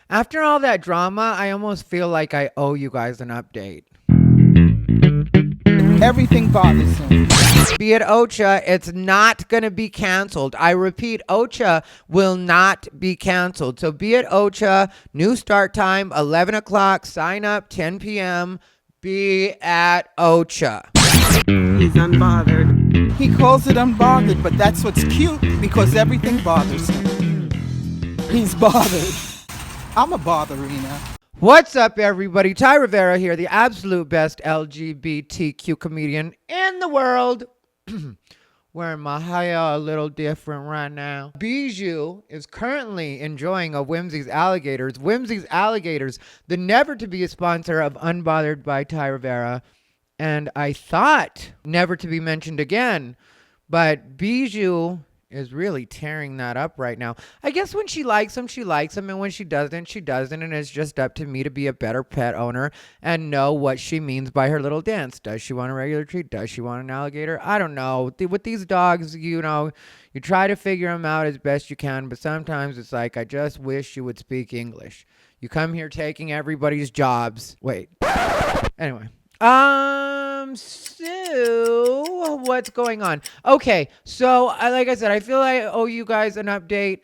After all that drama, I almost feel like I owe you guys an update. Everything bothers him. Be it Ocha, it's not going to be canceled. I repeat, Ocha will not be canceled. So be it Ocha, new start time, 11 o'clock, sign up, 10 p.m. Be at Ocha. He's unbothered. He calls it unbothered, but that's what's cute because everything bothers him. He's bothered. I'm a botherina. What's up, everybody? Thai Rivera here, the absolute best LGBTQ comedian in the world. Wearing my hair a little different right now. Bijou is currently enjoying a Whimsy's Alligators. Whimsy's Alligators, the never to be a sponsor of Unbothered by Thai Rivera. And I thought never to be mentioned again. But Bijou is really tearing that up right now. I guess when she likes him, she likes him. And when she doesn't, she doesn't. And it's just up to me to be a better pet owner and know what she means by her little dance. Does she want a regular treat? Does she want an alligator? I don't know. With these dogs, you try to figure them out as best you can. But sometimes it's like, I just wish you would speak English. You come here taking everybody's jobs. Wait. Anyway. So what's going on? Okay, so like I said, I feel I owe you guys an update.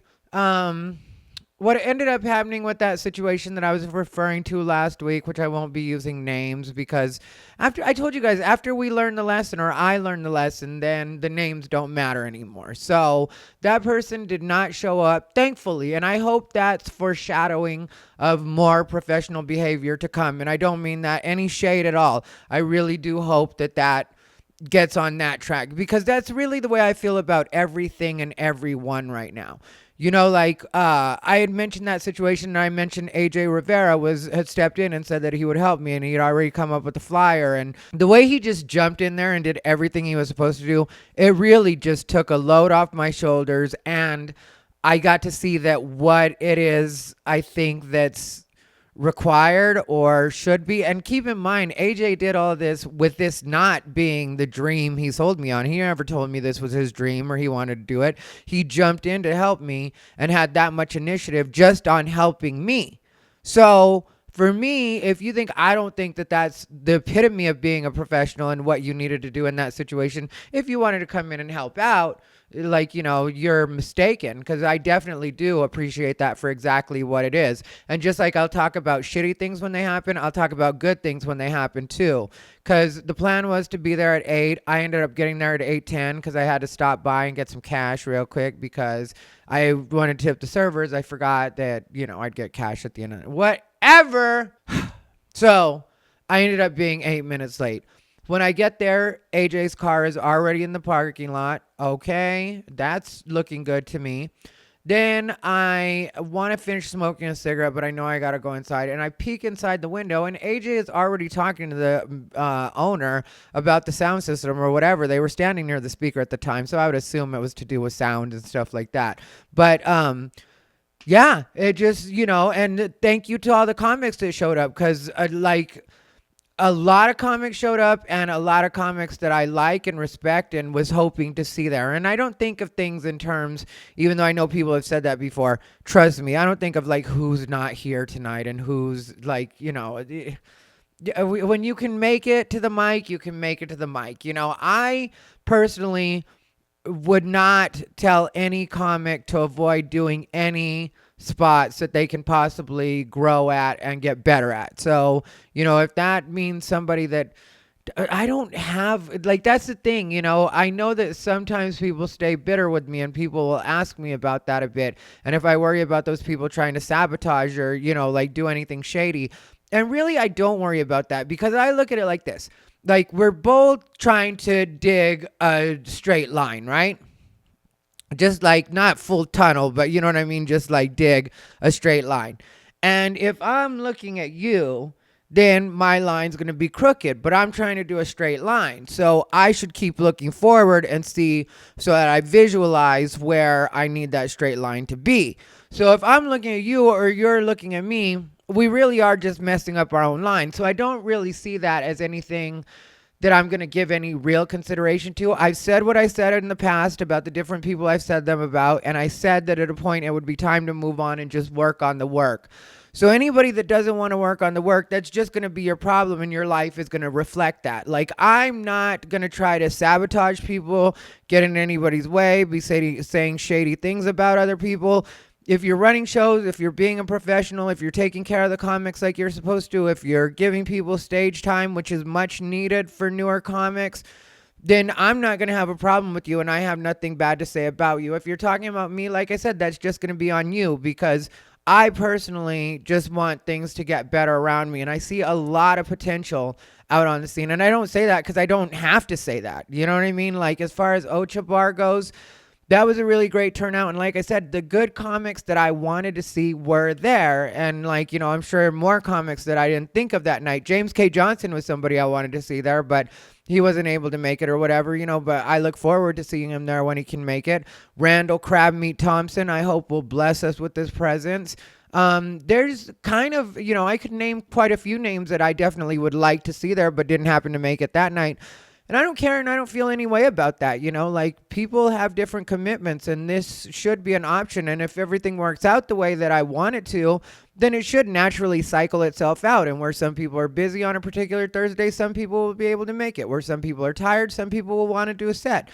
What ended up happening with that situation that I was referring to last week, which I won't be using names because after I told you guys, after we learned the lesson or I learned the lesson, then the names don't matter anymore. So that person did not show up, thankfully, and I hope that's foreshadowing of more professional behavior to come. And I don't mean that any shade at all. I really do hope that gets on that track because that's really the way I feel about everything and everyone right now. I had mentioned that situation and I mentioned AJ Rivera had stepped in and said that he would help me and he'd already come up with the flyer. And the way he just jumped in there and did everything he was supposed to do, it really just took a load off my shoulders. And I got to see that what it is, I think that's required or should be. And keep in mind, AJ did all this with this not being the dream he sold me on. He never told me this was his dream or he wanted to do it. He jumped in to help me and had that much initiative just on helping me. So for me, if you think I don't think that that's the epitome of being a professional and what you needed to do in that situation, if you wanted to come in and help out, you're mistaken, because I definitely do appreciate that for exactly what it is. And just like I'll talk about shitty things when they happen, I'll talk about good things when they happen too. Because the plan was to be there at 8. I ended up getting there at 8:10 because I had to stop by and get some cash real quick because I wanted to tip the servers. I forgot that, I'd get cash at the end of it. Whatever. So I ended up being 8 minutes late. When I get there, AJ's car is already in the parking lot. Okay, that's looking good to me. Then I want to finish smoking a cigarette, but I know I got to go inside. And I peek inside the window, and AJ is already talking to the owner about the sound system or whatever. They were standing near the speaker at the time, so I would assume it was to do with sound and stuff like that. But yeah, it just, and thank you to all the comics that showed up because a lot of comics showed up and a lot of comics that I like and respect and was hoping to see there. And I don't think of things in terms, even though I know people have said that before, trust me, I don't think of who's not here tonight and who's when you can make it to the mic, you can make it to the mic. I personally would not tell any comic to avoid doing any spots that they can possibly grow at and get better at. So, if that means somebody that I don't have, that's the thing, I know that sometimes people stay bitter with me and people will ask me about that a bit. And if I worry about those people trying to sabotage or, do anything shady, and really I don't worry about that because I look at it like this. We're both trying to dig a straight line, right? Just not full tunnel, but you know what I mean? Just dig a straight line. And if I'm looking at you, then my line's going to be crooked, but I'm trying to do a straight line. So I should keep looking forward and see so that I visualize where I need that straight line to be. So if I'm looking at you or you're looking at me, we really are just messing up our own line. So I don't really see that as anything that I'm going to give any real consideration to. I've said what I said in the past about the different people I've said them about, and I said that at a point it would be time to move on and just work on the work. So anybody that doesn't want to work on the work, that's just going to be your problem, and your life is going to reflect that. Like, I'm not going to try to sabotage people, get in anybody's way, be saying shady things about other people. If you're running shows, if you're being a professional, if you're taking care of the comics like you're supposed to, if you're giving people stage time, which is much needed for newer comics, then I'm not going to have a problem with you, and I have nothing bad to say about you. If you're talking about me, like I said, that's just going to be on you, because I personally just want things to get better around me, and I see a lot of potential out on the scene. And I don't say that because I don't have to say that. You know what I mean? Like, as far as Ocha Bar goes, that was a really great turnout. And like I said, the good comics that I wanted to see were there. And like, I'm sure more comics that I didn't think of that night. James K. Johnson was somebody I wanted to see there, but he wasn't able to make it or whatever, but I look forward to seeing him there when he can make it. Randall Crab Meat Thompson, I hope, will bless us with his presence. There's kind of, I could name quite a few names that I definitely would like to see there, but didn't happen to make it that night. And I don't care, and I don't feel any way about that. Like, people have different commitments, and this should be an option. And if everything works out the way that I want it to, then it should naturally cycle itself out. And where some people are busy on a particular Thursday, some people will be able to make it. Where some people are tired, some people will want to do a set.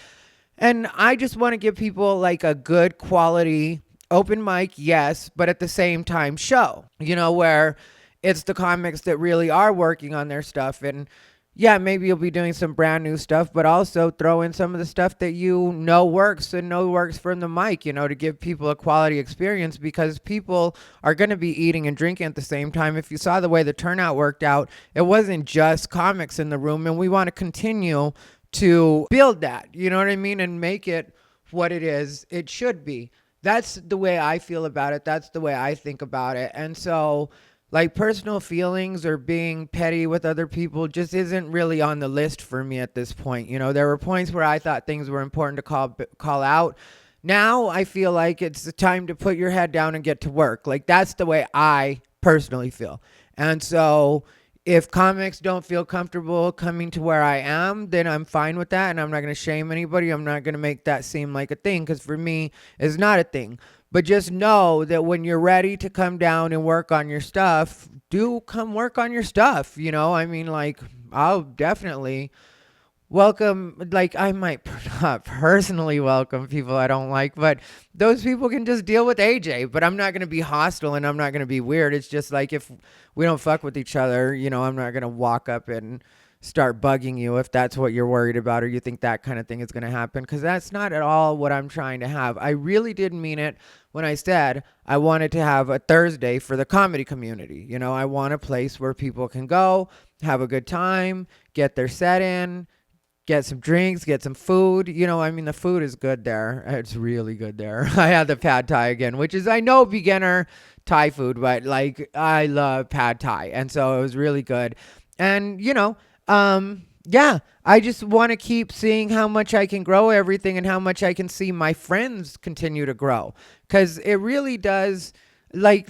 And I just want to give people like a good quality open mic, yes, but at the same time show, where it's the comics that really are working on their stuff. And yeah, maybe you'll be doing some brand new stuff, but also throw in some of the stuff that works and works from the mic, to give people a quality experience, because people are going to be eating and drinking at the same time. If you saw the way the turnout worked out, it wasn't just comics in the room, and we want to continue to build that, you know what I mean, and make it what it should be. That's the way I feel about it. That's the way I think about it. And so, like, personal feelings or being petty with other people just isn't really on the list for me at this point. There were points where I thought things were important to call out. Now I feel like it's the time to put your head down and get to work. Like, that's the way I personally feel. And so if comics don't feel comfortable coming to where I am, then I'm fine with that, and I'm not going to shame anybody. I'm not going to make that seem like a thing, because for me, it's not a thing. But just know that when you're ready to come down and work on your stuff, do come work on your stuff. I mean, like, I'll definitely welcome, like, I might not personally welcome people I don't like, but those people can just deal with AJ. But I'm not going to be hostile, and I'm not going to be weird. It's just like, if we don't fuck with each other, I'm not going to walk up and start bugging you if that's what you're worried about, or you think that kind of thing is going to happen, because that's not at all what I'm trying to have. I really didn't mean it when I said I wanted to have a Thursday for the comedy community. I want a place where people can go, have a good time, get their set in, get some drinks, get some food. I mean, the food is good there. It's really good there. I had the pad thai again, which is, I know, beginner Thai food, but like, I love pad thai. And so it was really good. And, yeah, I just want to keep seeing how much I can grow everything, and how much I can see my friends continue to grow. Because it really does, like,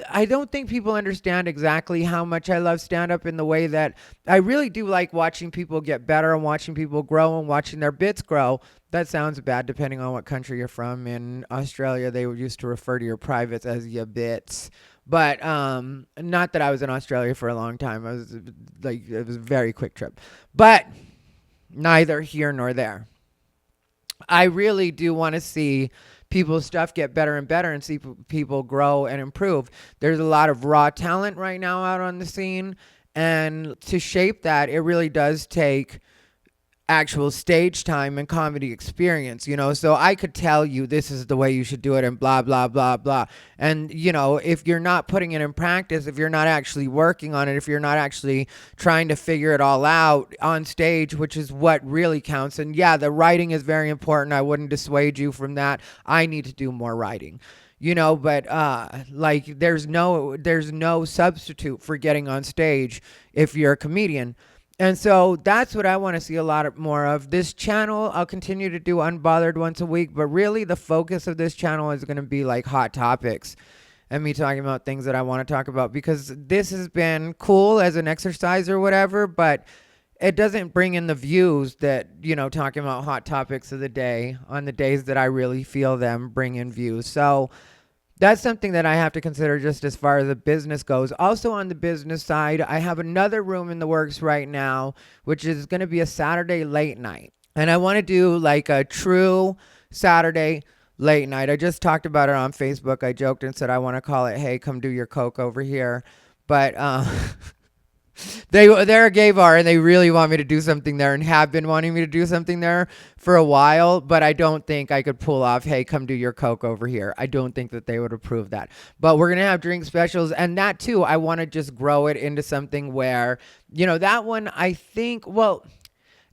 I don't think people understand exactly how much I love stand-up, in the way that I really do like watching people get better, and watching people grow, and watching their bits grow. That sounds bad depending on what country you're from. In Australia, they used to refer to your privates as your bits. But not that I was in Australia for a long time. It was a very quick trip. But neither here nor there. I really do want to see people's stuff get better and better, and see people grow and improve. There's a lot of raw talent right now out on the scene, and to shape that, it really does take actual stage time and comedy experience, so I could tell you this is the way you should do it, and blah, blah, blah, blah. And, if you're not putting it in practice, if you're not actually working on it, if you're not actually trying to figure it all out on stage, which is what really counts. And yeah, the writing is very important. I wouldn't dissuade you from that. I need to do more writing. But like, there's no substitute for getting on stage if you're a comedian. And so that's what I want to see a lot more of. This channel, I'll continue to do Unbothered once a week, but really the focus of this channel is going to be like hot topics, and me talking about things that I want to talk about, because this has been cool as an exercise or whatever, but it doesn't bring in the views that, talking about hot topics of the day on the days that I really feel them bring in views. So that's something that I have to consider just as far as the business goes. Also, on the business side, I have another room in the works right now, which is going to be a Saturday late night. And I want to do like a true Saturday late night. I just talked about it on Facebook. I joked and said I want to call it, "Hey, come do your coke over here." But they're a gay bar and they really want me to do something there and have been wanting me to do something there for a while, but I don't think I could pull off, "Hey, come do your coke over here." I don't think that they would approve that. But we're going to have drink specials, and that too, I want to just grow it into something where, that one I think, well,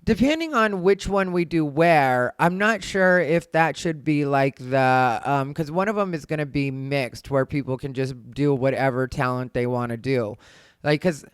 depending on which one we do where, I'm not sure if that should be like because one of them is going to be mixed where people can just do whatever talent they want to do. Because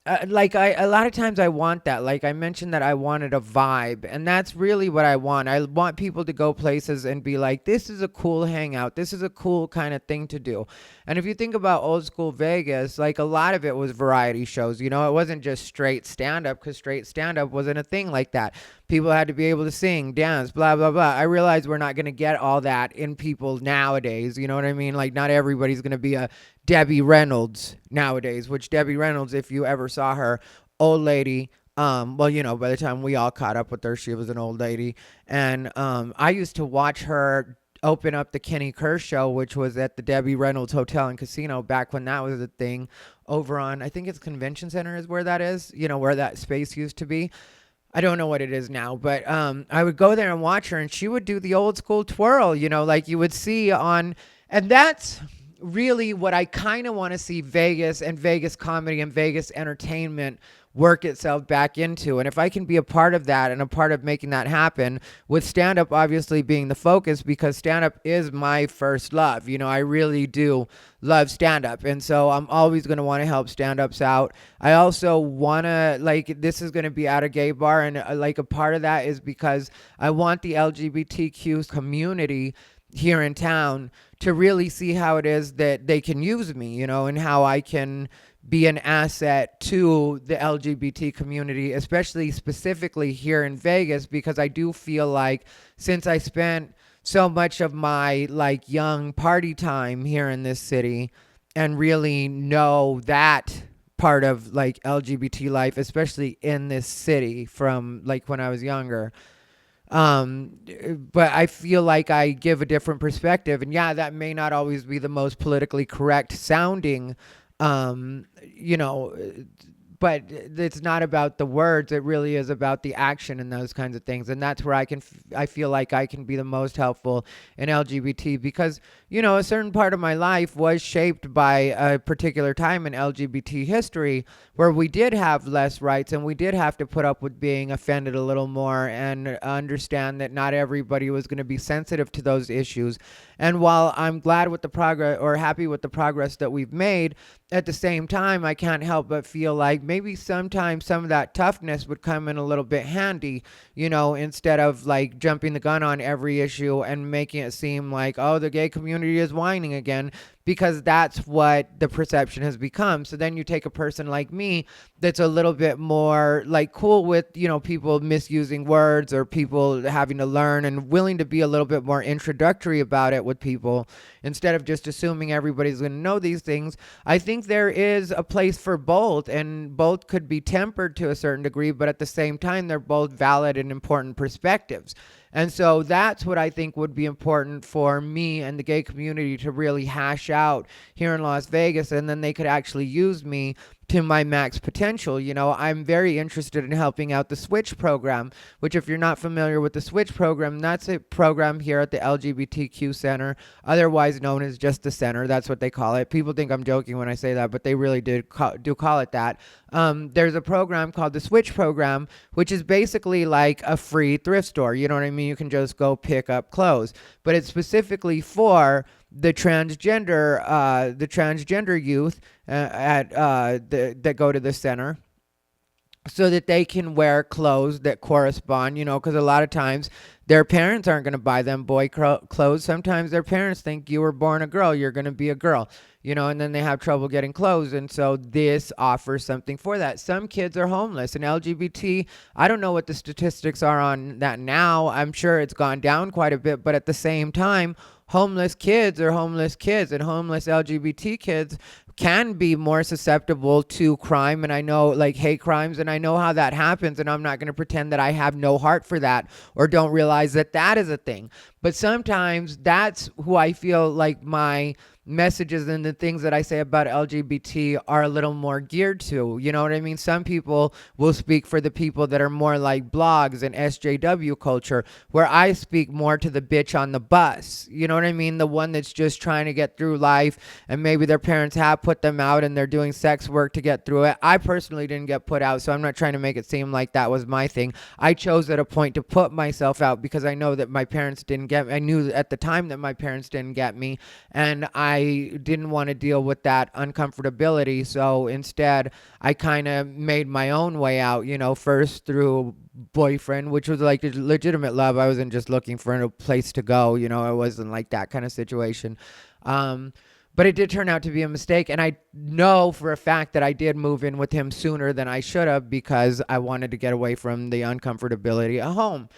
a lot of times I want that. Like I mentioned that I wanted a vibe, and that's really what I want. I want people to go places and be like, this is a cool hangout. This is a cool kind of thing to do. And if you think about old school Vegas, like a lot of it was variety shows. It wasn't just straight stand-up, because straight stand-up wasn't a thing like that. People had to be able to sing, dance, blah, blah, blah. I realize we're not going to get all that in people nowadays. You know what I mean? Like not everybody's going to be a Debbie Reynolds nowadays, which Debbie Reynolds, if you ever saw her, old lady, by the time we all caught up with her, she was an old lady. And I used to watch her open up the Kenny Kerr show, which was at the Debbie Reynolds Hotel and Casino back when that was a thing over on, I think it's Convention Center is where that is, where that space used to be. I don't know what it is now, but I would go there and watch her, and she would do the old school twirl, like you would see on, and that's really what I kind of want to see Vegas and Vegas comedy and Vegas entertainment work itself back into. And if I can be a part of that and a part of making that happen, with stand-up obviously being the focus, because stand-up is my first love. I really do love stand-up. And so I'm always going to want to help stand-ups out. I also want to, this is going to be at a gay bar, and a part of that is because I want the LGBTQ community here in town to really see how it is that they can use me, and how I can be an asset to the LGBT community, especially specifically here in Vegas, because I do feel like since I spent so much of my young party time here in this city and really know that part of LGBT life, especially in this city from when I was younger, but I feel like I give a different perspective, and yeah, that may not always be the most politically correct sounding, but it's not about the words. It really is about the action and those kinds of things. And that's where I feel like I can be the most helpful in LGBT, because, a certain part of my life was shaped by a particular time in LGBT history where we did have less rights and we did have to put up with being offended a little more and understand that not everybody was going to be sensitive to those issues. And while I'm glad with the progress, or happy with the progress that we've made, at the same time, I can't help but feel like maybe sometimes some of that toughness would come in a little bit handy, instead of jumping the gun on every issue and making it seem like, oh, the gay community is whining again, because that's what the perception has become. So then you take a person like me that's a little bit more cool with, people misusing words or people having to learn, and willing to be a little bit more introductory about it with people instead of just assuming everybody's going to know these things. I think there is a place for both, and both could be tempered to a certain degree, but at the same time, they're both valid and important perspectives. And so that's what I think would be important for me and the gay community to really hash out here in Las Vegas, and then they could actually use me to my max potential. I'm very interested in helping out the Switch program, which, if you're not familiar with the Switch program, that's a program here at the LGBTQ Center, otherwise known as just the Center. That's what they call it. People think I'm joking when I say that, but they really do call it that. There's a program called the Switch program, which is basically like a free thrift store. You know what I mean? You can just go pick up clothes, but it's specifically for the transgender youth that go to the center, so that they can wear clothes that correspond, because a lot of times their parents aren't going to buy them boy clothes. Sometimes their parents think you were born a girl, you're going to be a girl, and then they have trouble getting clothes. And so this offers something for that. Some kids are homeless, and LGBT, I don't know what the statistics are on that now. I'm sure it's gone down quite a bit, but at the same time, homeless kids are homeless kids, and homeless LGBT kids can be more susceptible to crime, and I know, like, hate crimes, and I know how that happens, and I'm not going to pretend that I have no heart for that or don't realize that that is a thing. But sometimes that's who I feel like my messages and the things that I say about LGBT are a little more geared to. You know what I mean? Some people will speak for the people that are more like blogs and SJW culture, where I speak more to the bitch on the bus. You know what I mean? The one that's just trying to get through life, and maybe their parents have put them out and they're doing sex work to get through it. I personally didn't get put out, so I'm not trying to make it seem like that was my thing. I chose at a point to put myself out because I know that my parents didn't get me. I knew at the time that my parents didn't get me, and I didn't want to deal with that uncomfortability. So instead, I kind of made my own way out, you know, first through boyfriend, which was like a legitimate love. I wasn't just looking for a place to go, you know, it wasn't like that kind of situation. But it did turn out to be a mistake. And I know for a fact that I did move in with him sooner than I should have because I wanted to get away from the uncomfortability at home.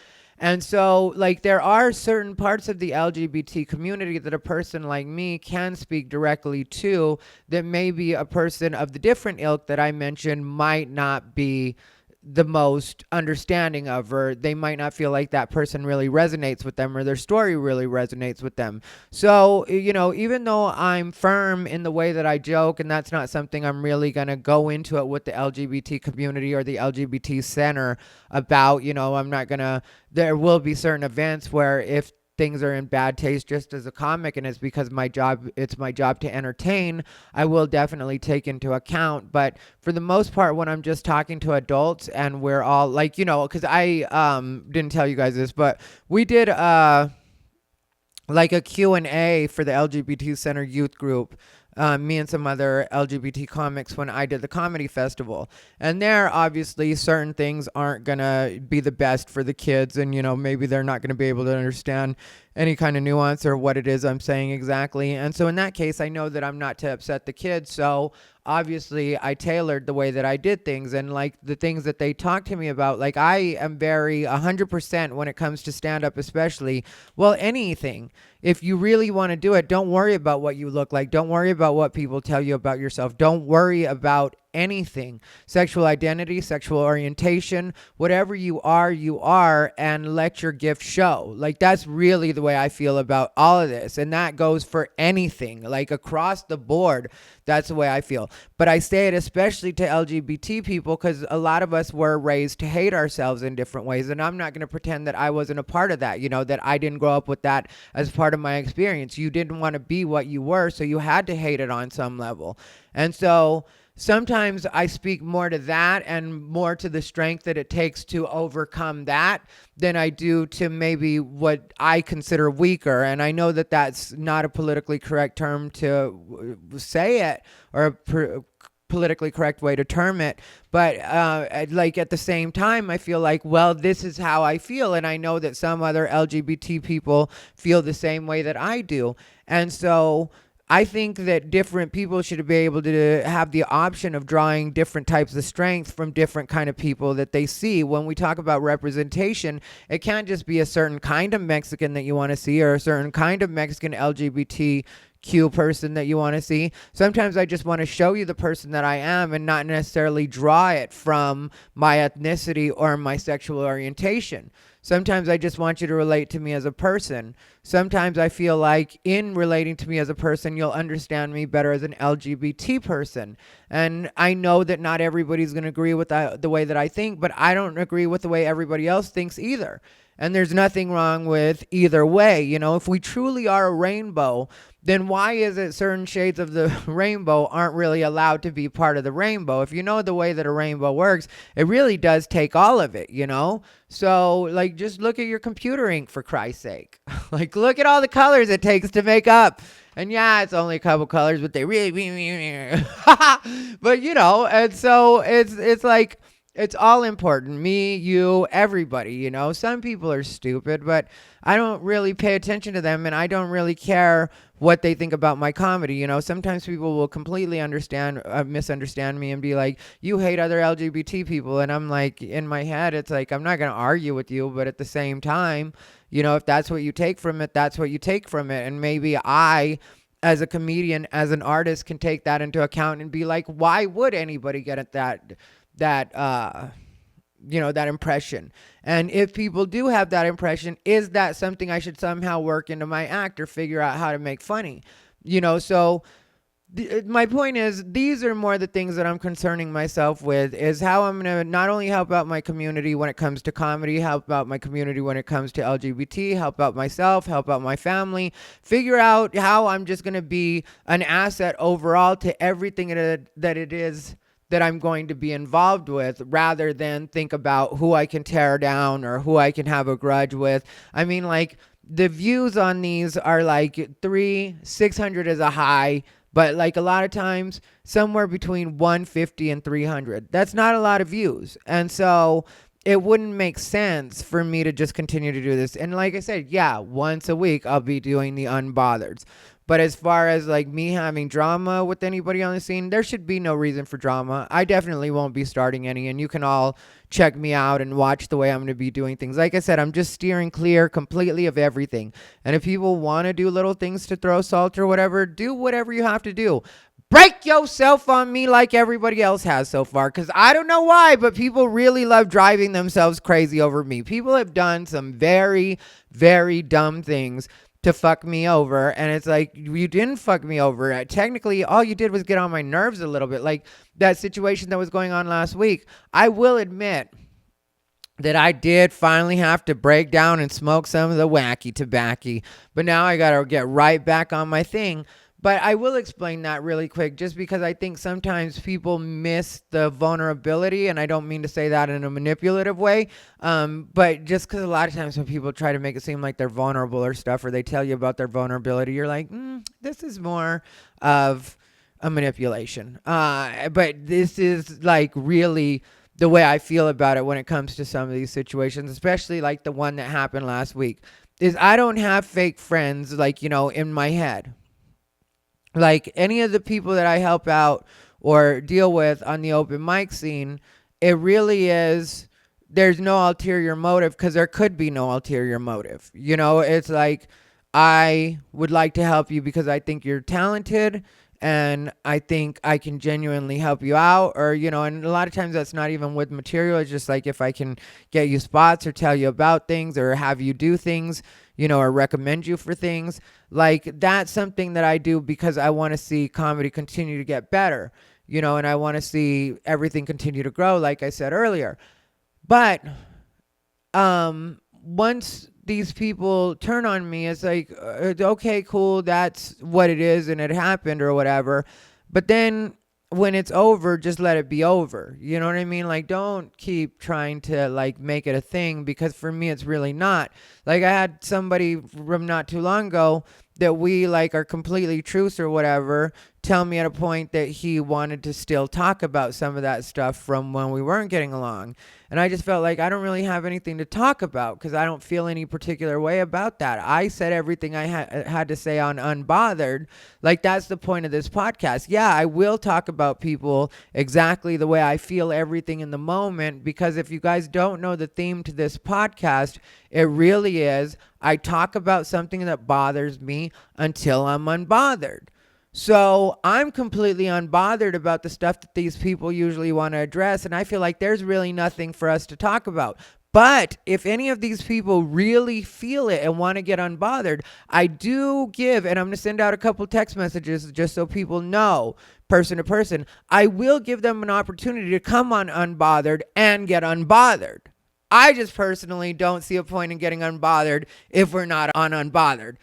And so, like, there are certain parts of the LGBT community that a person like me can speak directly to that maybe a person of the different ilk that I mentioned might not be the most understanding of, or they might not feel like that person really resonates with them or their story really resonates with them. So, you know, even though I'm firm in the way that I joke, and that's not something I'm really going to go into it with the LGBT community or the LGBT center about, you know, I'm not going to, there will be certain events where if things are in bad taste just as a comic and it's because it's my job to entertain, I will definitely take into account. But for the most part, when I'm just talking to adults and we're all like, you know, because I didn't tell you guys this, but we did like a Q&A for the LGBT Center youth group, me and some other LGBT comics, when I did the comedy festival. And there, obviously, certain things aren't going to be the best for the kids. And, you know, maybe they're not going to be able to understand any kind of nuance or what it is I'm saying exactly. And so in that case, I know that I'm not to upset the kids. So obviously I tailored the way that I did things, and like the things that they talked to me about, like I am very 100% when it comes to stand up, especially, well, anything. If you really want to do it, don't worry about what you look like. Don't worry about what people tell you about yourself. Don't worry about anything. Sexual identity, sexual orientation, whatever you are, and let your gift show. Like, that's really the way I feel about all of this. And that goes for anything, like across the board. That's the way I feel. But I say it especially to LGBT people because a lot of us were raised to hate ourselves in different ways. And I'm not going to pretend that I wasn't a part of that, you know, that I didn't grow up with that as part of my experience. You didn't want to be what you were, so you had to hate it on some level. And so sometimes I speak more to that and more to the strength that it takes to overcome that than I do to maybe what I consider weaker. And I know that that's not a politically correct term to say it, or a politically correct way to term it. But like at the same time, I feel like, well, this is how I feel. And I know that some other LGBT people feel the same way that I do. And so I think that different people should be able to have the option of drawing different types of strength from different kind of people that they see. When we talk about representation, it can't just be a certain kind of Mexican that you want to see, or a certain kind of Mexican LGBTQ person that you want to see. Sometimes I just want to show you the person that I am and not necessarily draw it from my ethnicity or my sexual orientation. Sometimes I just want you to relate to me as a person. Sometimes I feel like in relating to me as a person, you'll understand me better as an LGBT person. And I know that not everybody's going to agree with the way that I think, but I don't agree with the way everybody else thinks either. And there's nothing wrong with either way. You know, if we truly are a rainbow, then why is it certain shades of the rainbow aren't really allowed to be part of the rainbow? If you know the way that a rainbow works, it really does take all of it, you know? So, like, just look at your computer ink, for Christ's sake. Like, look at all the colors it takes to make up. And yeah, it's only a couple colors, but they really, but you know, and so it's like, It's all important. Me, you, everybody, Some people are stupid, but I don't really pay attention to them, and I don't really care what they think about my comedy. Sometimes people will completely misunderstand me and be like, you hate other LGBT people. And I'm like, in my head, it's like, I'm not going to argue with you, but at the same time, if that's what you take from it, that's what you take from it. And maybe I, as a comedian, as an artist, can take that into account and be like, why would anybody get at that impression? And if people do have that impression, is that something I should somehow work into my act or figure out how to make funny? So my point is, these are more the things that I'm concerning myself with, is how I'm going to not only help out my community when it comes to comedy, help out my community when it comes to LGBT, help out myself, help out my family, figure out how I'm just going to be an asset overall to everything that it is that I'm going to be involved with, rather than think about who I can tear down or who I can have a grudge with. I mean, like, the views on these are like 600 is a high, but like a lot of times somewhere between 150 and 300. That's not a lot of views. And so it wouldn't make sense for me to just continue to do this. And like I said, yeah, once a week I'll be doing the Unbothered. But as far as like me having drama with anybody on the scene, there should be no reason for drama. I definitely won't be starting any, and you can all check me out and watch the way I'm going to be doing things. Like I said, I'm just steering clear completely of everything. And if people want to do little things to throw salt or whatever, do whatever you have to do. Break yourself on me like everybody else has so far, because I don't know why, but people really love driving themselves crazy over me. People have done some very, very dumb things to fuck me over, and it's like, you didn't fuck me over. Technically, all you did was get on my nerves a little bit. Like that situation that was going on last week, I will admit that I did finally have to break down and smoke some of the wacky tobacco, but now I gotta get right back on my thing. But I will explain that really quick, just because I think sometimes people miss the vulnerability, and I don't mean to say that in a manipulative way, but just because a lot of times when people try to make it seem like they're vulnerable or stuff, or they tell you about their vulnerability, you're like, this is more of a manipulation. But this is like really the way I feel about it when it comes to some of these situations, especially like the one that happened last week, is I don't have fake friends, like, in my head. Like any of the people that I help out or deal with on the open mic scene, it really is, there's no ulterior motive, because there could be no ulterior motive. It's like, I would like to help you because I think you're talented and I think I can genuinely help you out, or, and a lot of times that's not even with material. It's just like, if I can get you spots or tell you about things or have you do things, or recommend you for things. Like, that's something that I do because I want to see comedy continue to get better, and I want to see everything continue to grow, like I said earlier. But once these people turn on me, it's like, okay, cool, that's what it is and it happened or whatever. But then when it's over, just let it be over. You know what I mean? Like, don't keep trying to like make it a thing, because for me, it's really not. Like, I had somebody from not too long ago that we like are completely truce or whatever tell me at a point that he wanted to still talk about some of that stuff from when we weren't getting along. And I just felt like I don't really have anything to talk about, because I don't feel any particular way about that. I said everything I had to say on Unbothered. Like, that's the point of this podcast. Yeah, I will talk about people exactly the way I feel everything in the moment, because if you guys don't know the theme to this podcast, it really is, I talk about something that bothers me until I'm unbothered. So I'm completely unbothered about the stuff that these people usually want to address, and I feel like there's really nothing for us to talk about. But if any of these people really feel it and want to get unbothered, I do give, and I'm going to send out a couple text messages just so people know, person to person, I will give them an opportunity to come on Unbothered and get unbothered. I just personally don't see a point in getting unbothered if we're not on Unbothered.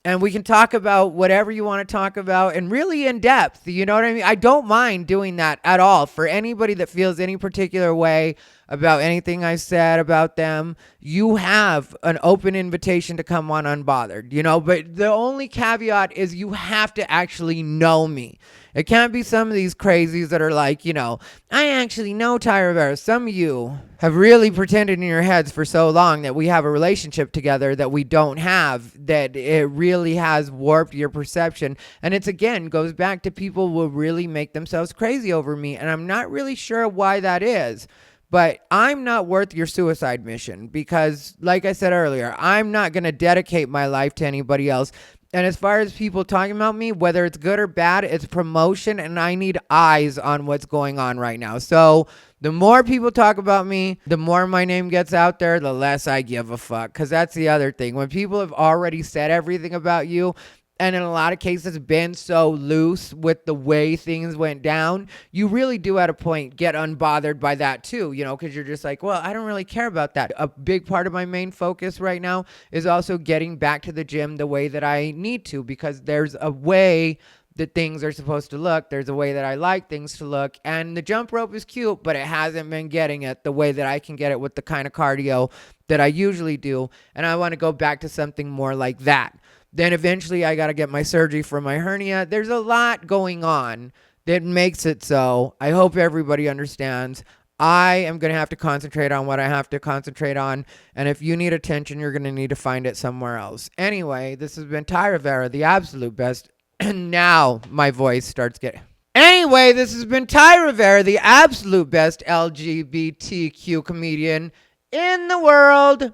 And we can talk about whatever you want to talk about, and really in depth. You know what I mean? I don't mind doing that at all. For anybody that feels any particular way about anything I said about them, you have an open invitation to come on Unbothered, but the only caveat is you have to actually know me. It can't be some of these crazies that are like, I actually know Thai Rivera. Some of you have really pretended in your heads for so long that we have a relationship together that we don't have, that it really has warped your perception. And it's, again, goes back to people will really make themselves crazy over me. And I'm not really sure why that is. But I'm not worth your suicide mission because, like I said earlier, I'm not going to dedicate my life to anybody else. And as far as people talking about me, whether it's good or bad, it's promotion, and I need eyes on what's going on right now. So the more people talk about me, the more my name gets out there, the less I give a fuck. Because that's the other thing. When people have already said everything about you, and in a lot of cases been so loose with the way things went down, you really do at a point get unbothered by that too, because you're just like, well, I don't really care about that. A big part of my main focus right now is also getting back to the gym the way that I need to, because there's a way that things are supposed to look. There's a way that I like things to look, and the jump rope is cute, but it hasn't been getting it the way that I can get it with the kind of cardio that I usually do, and I want to go back to something more like that. Then eventually I got to get my surgery for my hernia. There's a lot going on that makes it so. I hope everybody understands. I am going to have to concentrate on what I have to concentrate on. And if you need attention, you're going to need to find it somewhere else. Anyway, this has been Thai Rivera, the absolute best. And now my voice starts getting... Anyway, this has been Thai Rivera, the absolute best LGBTQ comedian in the world.